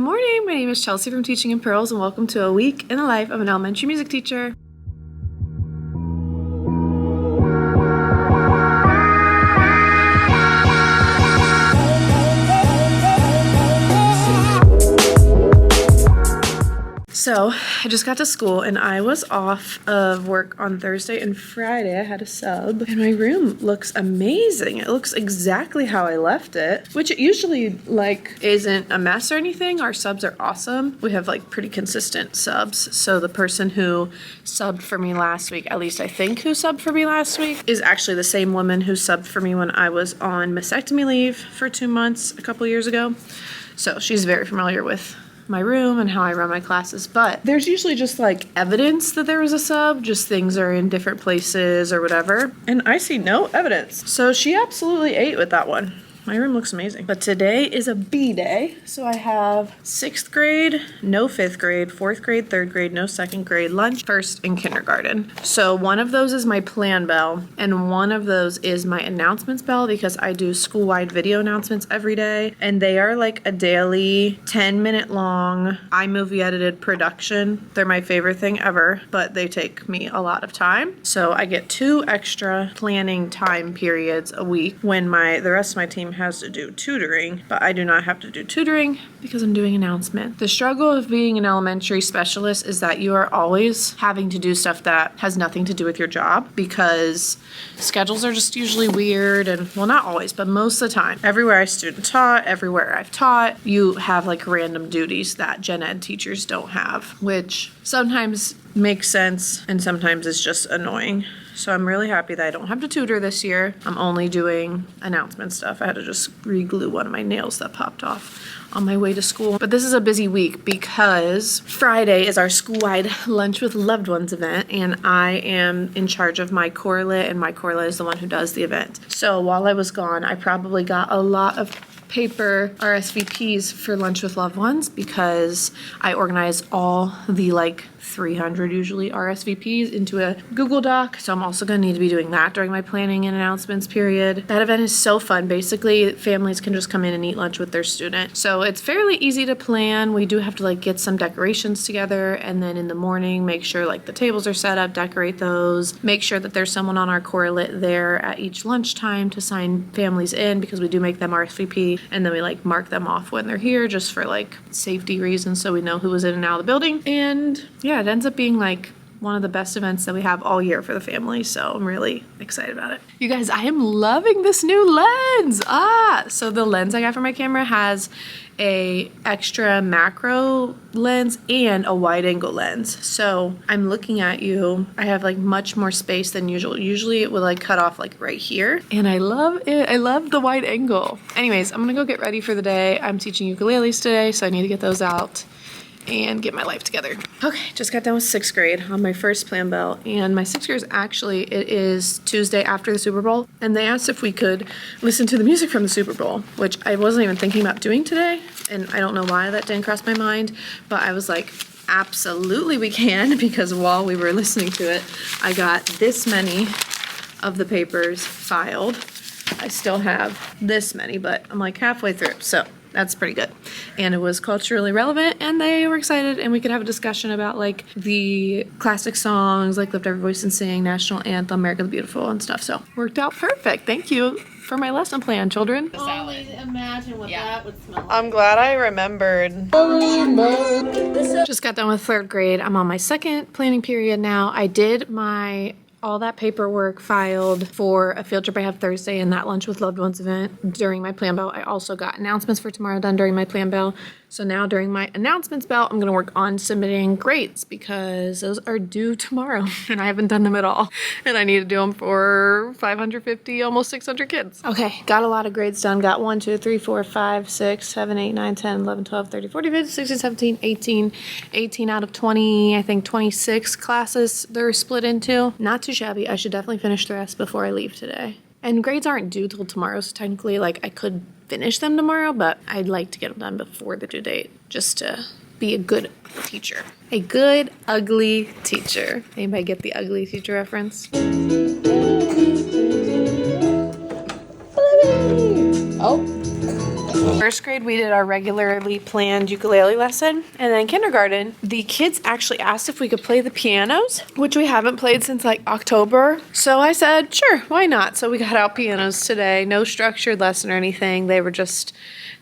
morning, my name is Chelsea from Teaching in Pearls, and welcome to a week in the life of an elementary music teacher. So I just got to school and I was off of work on Thursday and Friday. I had a sub and my room looks amazing. It looks exactly how I left it, which it usually isn't a mess or anything. Our subs are awesome. We have pretty consistent subs. So the person who subbed for me last week, at least I think who subbed for me last week, is actually the same woman who subbed for me when I was on mastectomy leave for 2 months a couple years ago. So she's very familiar with my room and how I run my classes, but there's usually just evidence that there was a sub, just things are in different places or whatever, and I see no evidence. So she absolutely ate with that one. My room looks amazing. But today is a B day, so I have 6th grade, no 5th grade, 4th grade, 3rd grade, no 2nd grade, lunch, 1st, and kindergarten. So one of those is my plan bell, and one of those is my announcements bell because I do school-wide video announcements every day, and they are a daily 10-minute long iMovie edited production. They're my favorite thing ever, but they take me a lot of time. So I get 2 extra planning time periods a week when the rest of my team has to do tutoring, but I do not have to do tutoring because I'm doing announcement. The struggle of being an elementary specialist is that you are always having to do stuff that has nothing to do with your job because schedules are just usually weird, and well, not always, but most of the time. Everywhere I student taught, everywhere I've taught, you have random duties that gen ed teachers don't have, which sometimes makes sense and sometimes is just annoying. So I'm really happy that I don't have to tutor this year. I'm only doing announcement stuff. I had to just re-glue one of my nails that popped off on my way to school. But this is a busy week because Friday is our school-wide Lunch with Loved Ones event, and I am in charge of my correlate, and my correlate is the one who does the event. So while I was gone, I probably got a lot of paper RSVPs for Lunch with Loved Ones because I organize all the 300 usually RSVPs into a Google Doc. So I'm also going to need to be doing that during my planning and announcements period. That event is so fun. Basically, families can just come in and eat lunch with their student. So it's fairly easy to plan. We do have to get some decorations together, and then in the morning make sure the tables are set up, decorate those, make sure that there's someone on our correlate there at each lunchtime to sign families in because we do make them RSVP, and then we mark them off when they're here just for safety reasons so we know who was in and out of the building. And yeah, it ends up being one of the best events that we have all year for the family, so I'm really excited about it. You guys, I am loving this new lens. So the lens I got for my camera has a extra macro lens and a wide angle lens. So I'm looking at you. I have much more space than usual. Usually it would cut off right here, and I love it. I love the wide angle. Anyways, I'm gonna go get ready for the day. I'm teaching ukuleles today, so I need to get those out and get my life together. Okay, just got done with 6th grade on my first plan bell, and my 6th graders it is Tuesday after the Super Bowl, and they asked if we could listen to the music from the Super Bowl, which I wasn't even thinking about doing today, and I don't know why that didn't cross my mind, but I was absolutely we can, because while we were listening to it, I got this many of the papers filed. I still have this many, but I'm halfway through, so that's pretty good. And it was culturally relevant, and they were excited, and we could have a discussion about the classic songs, Lift Every Voice and Sing, National Anthem, America the Beautiful, and stuff. So worked out perfect. Thank you for my lesson plan, children. Only imagine what that would smell like. I'm glad I remembered. Just got done with 3rd grade. I'm on my 2nd planning period now. I did all that paperwork filed for a field trip I have Thursday and that Lunch with Loved Ones event during my plan bell. I also got announcements for tomorrow done during my plan bell. So now during my announcements bell, I'm going to work on submitting grades because those are due tomorrow and I haven't done them at all. And I need to do them for 550, almost 600 kids. Okay, got a lot of grades done. Got 1, 2, 3, 4, 5, 6, 7, 8, 9, 10, 11, 12, 13, 14, 15, 16, 17, 18 out of 20, I think 26 classes they're split into. Not too shabby. I should definitely finish the rest before I leave today. And grades aren't due till tomorrow, so technically I could finish them tomorrow, but I'd like to get them done before the due date just to be a good teacher. A good, ugly teacher. Anybody get the ugly teacher reference? Oh. All First grade, we did our regularly planned ukulele lesson. And then kindergarten, the kids actually asked if we could play the pianos, which we haven't played since like October. So I said, sure, why not? So we got out pianos today. No structured lesson or anything. They were just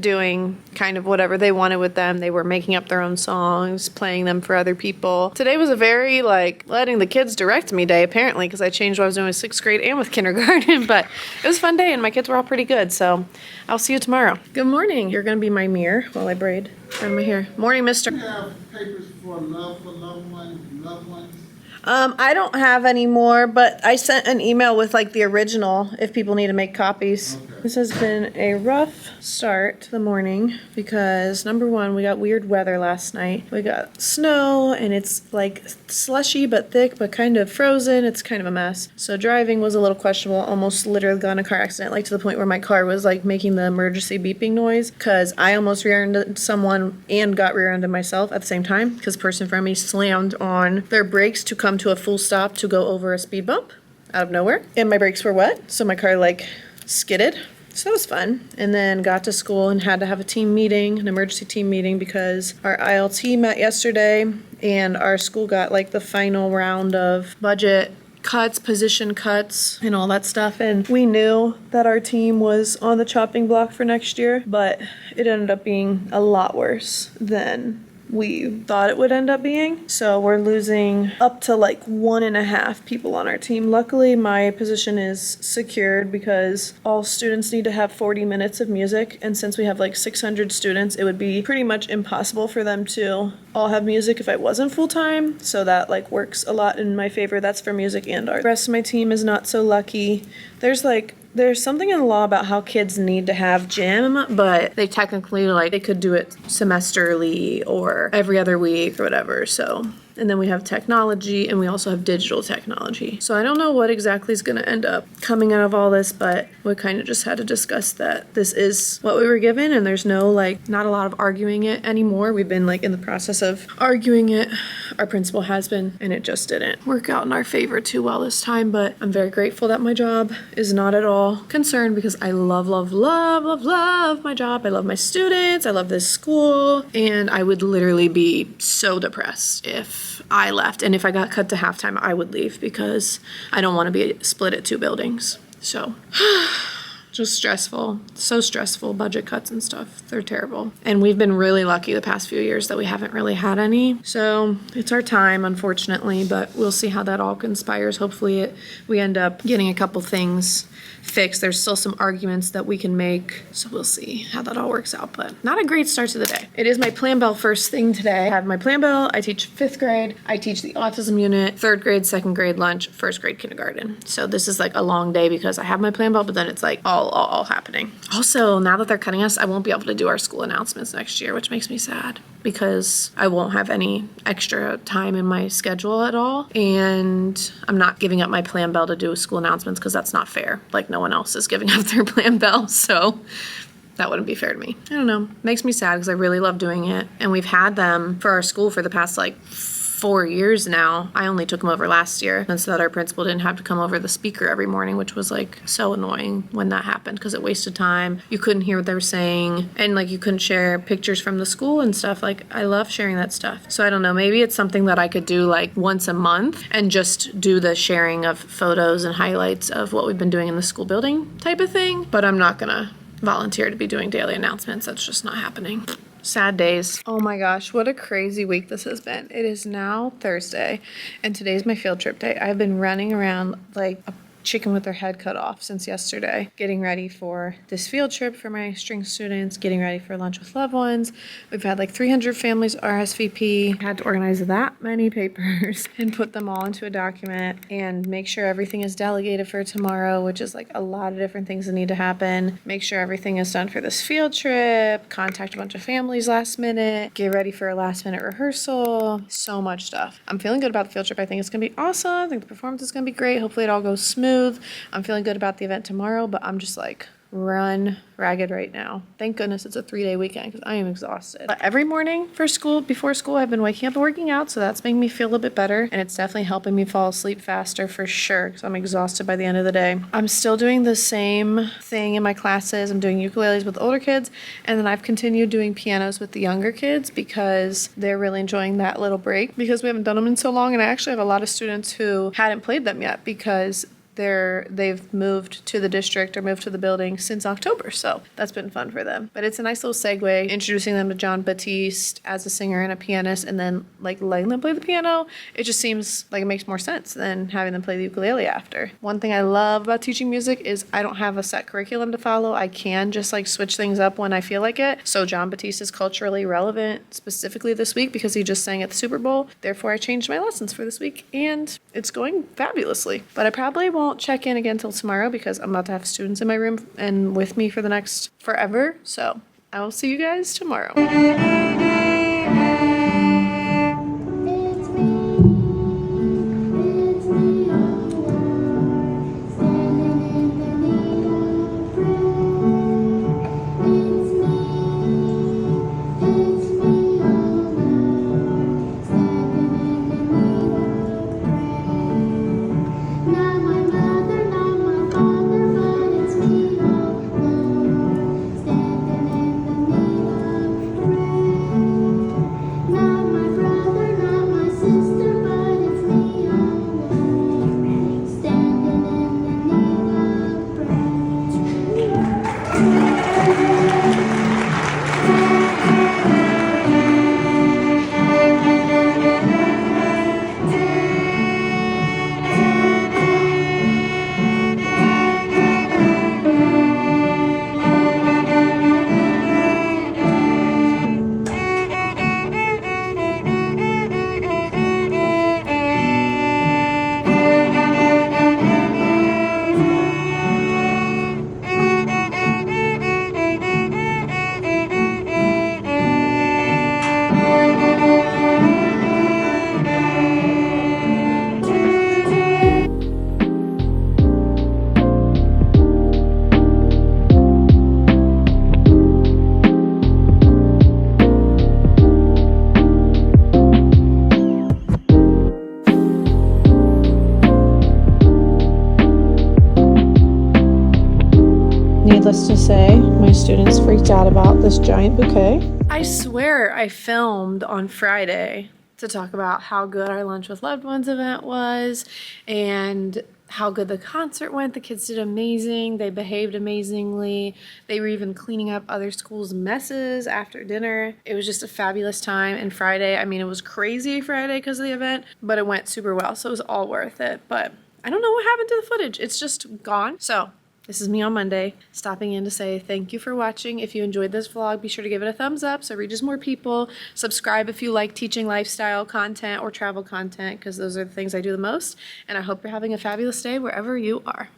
doing kind of whatever they wanted with them. They were making up their own songs, playing them for other people. Today was a very like letting the kids direct me day, apparently, because I changed what I was doing with 6th grade and with kindergarten. But it was a fun day and my kids were all pretty good. So I'll see you tomorrow. Good morning. You're going to be my mirror while I braid my hair. Morning, mister. Do you have papers for loved ones? I don't have any more, but I sent an email with like the original if people need to make copies. Okay. This has been a rough start to the morning because number one, we got weird weather last night. We got snow and it's like slushy but thick but kind of frozen. It's kind of a mess. So driving was a little questionable. Almost literally got in a car accident, like to the point where my car was like making the emergency beeping noise because I almost rear-ended someone and got rear-ended myself at the same time because the person in front of me slammed on their brakes to come to a full stop to go over a speed bump out of nowhere. And my brakes were wet, so my car like skidded. So that was fun. And then got to school and had to have a team meeting, an emergency team meeting, because our ILT met yesterday and our school got like the final round of budget cuts, position cuts, and all that stuff. And we knew that our team was on the chopping block for next year, but it ended up being a lot worse than we thought it would end up being. So we're losing up to like 1.5 people on our team. Luckily, my position is secured because all students need to have 40 minutes of music. And since we have like 600 students, it would be pretty much impossible for them to all have music if I wasn't full-time. So that like works a lot in my favor. That's for music and art. The rest of my team is not so lucky. There's something in the law about how kids need to have gym, but they technically like they could do it semesterly or every other week or whatever. So, and then we have technology and we also have digital technology. So I don't know what exactly is going to end up coming out of all this, but we kind of just had to discuss that this is what we were given and there's no like not a lot of arguing it anymore. We've been like in the process of arguing it. Our principal has been, and it just didn't work out in our favor too well this time, but I'm very grateful that my job is not at all concerned because I love my job. I love my students. I love this school, and I would literally be so depressed if I left. And if I got cut to halftime, I would leave because I don't want to be split at 2 buildings. So just stressful, so stressful, budget cuts and stuff. They're terrible. And we've been really lucky the past few years that we haven't really had any. So it's our time, unfortunately, but we'll see how that all conspires. Hopefully we end up getting a couple things fixed. There's still some arguments that we can make, so we'll see how that all works out, but not a great start to the day. It is my Plan Bell first thing today. I have my Plan Bell. I teach 5th grade. I teach the autism unit, 3rd grade, 2nd grade lunch, 1st grade kindergarten. So this is like a long day because I have my Plan Bell, but then it's like all happening. Also, now that they're cutting us, I won't be able to do our school announcements next year, which makes me sad because I won't have any extra time in my schedule at all. And I'm not giving up my Plan Bell to do school announcements because that's not fair. Like no one else is giving up their Plan Bell, so that wouldn't be fair to me. I don't know. Makes me sad because I really love doing it. And we've had them for our school for the past like 4 years now. I only took them over last year, and so that our principal didn't have to come over the speaker every morning, which was like so annoying when that happened because it wasted time. You couldn't hear what they were saying, and like you couldn't share pictures from the school and stuff. Like I love sharing that stuff. So I don't know, maybe it's something that I could do like once a month and just do the sharing of photos and highlights of what we've been doing in the school building type of thing. But I'm not gonna volunteer to be doing daily announcements. That's just not happening. Sad days. Oh my gosh, what a crazy week this has been. It is now Thursday, and today's my field trip day. I've been running around like a chicken with their head cut off since yesterday, getting ready for this field trip for my string students, getting ready for lunch with loved ones. We've had like 300 families RSVP. Had to organize that many papers and put them all into a document and make sure everything is delegated for tomorrow, which is like a lot of different things that need to happen. Make sure everything is done for this field trip, contact a bunch of families last minute, get ready for a last minute rehearsal, so much stuff. I'm feeling good about the field trip. I think it's gonna be awesome. I think the performance is gonna be great. Hopefully it all goes smooth. I'm feeling good about the event tomorrow, but I'm just like run ragged right now. Thank goodness it's a 3-day weekend because I am exhausted. But every morning for school, before school, I've been waking up and working out, so that's making me feel a little bit better, and it's definitely helping me fall asleep faster for sure because I'm exhausted by the end of the day. I'm still doing the same thing in my classes. I'm doing ukuleles with older kids, and then I've continued doing pianos with the younger kids because they're really enjoying that little break because we haven't done them in so long, and I actually have a lot of students who hadn't played them yet because they've moved to the district or moved to the building since October, so that's been fun for them. But it's a nice little segue, introducing them to John Batiste as a singer and a pianist, and then like letting them play the piano. It just seems like it makes more sense than having them play the ukulele after. One thing I love about teaching music is I don't have a set curriculum to follow. I can just like switch things up when I feel like it. So John Batiste is culturally relevant specifically this week because he just sang at the Super Bowl. Therefore, I changed my lessons for this week, and it's going fabulously. But I probably won't check in again till tomorrow because I'm about to have students in my room and with me for the next forever. So I will see you guys tomorrow. Needless to say, my students freaked out about this giant bouquet. I swear I filmed on Friday to talk about how good our Lunch with Loved Ones event was and how good the concert went. The kids did amazing. They behaved amazingly. They were even cleaning up other schools' messes after dinner. It was just a fabulous time. And Friday, I mean, it was crazy Friday because of the event, but it went super well. So it was all worth it. But I don't know what happened to the footage. It's just gone. So this is me on Monday, stopping in to say thank you for watching. If you enjoyed this vlog, be sure to give it a thumbs up so it reaches more people. Subscribe if you like teaching lifestyle content or travel content, because those are the things I do the most. And I hope you're having a fabulous day wherever you are.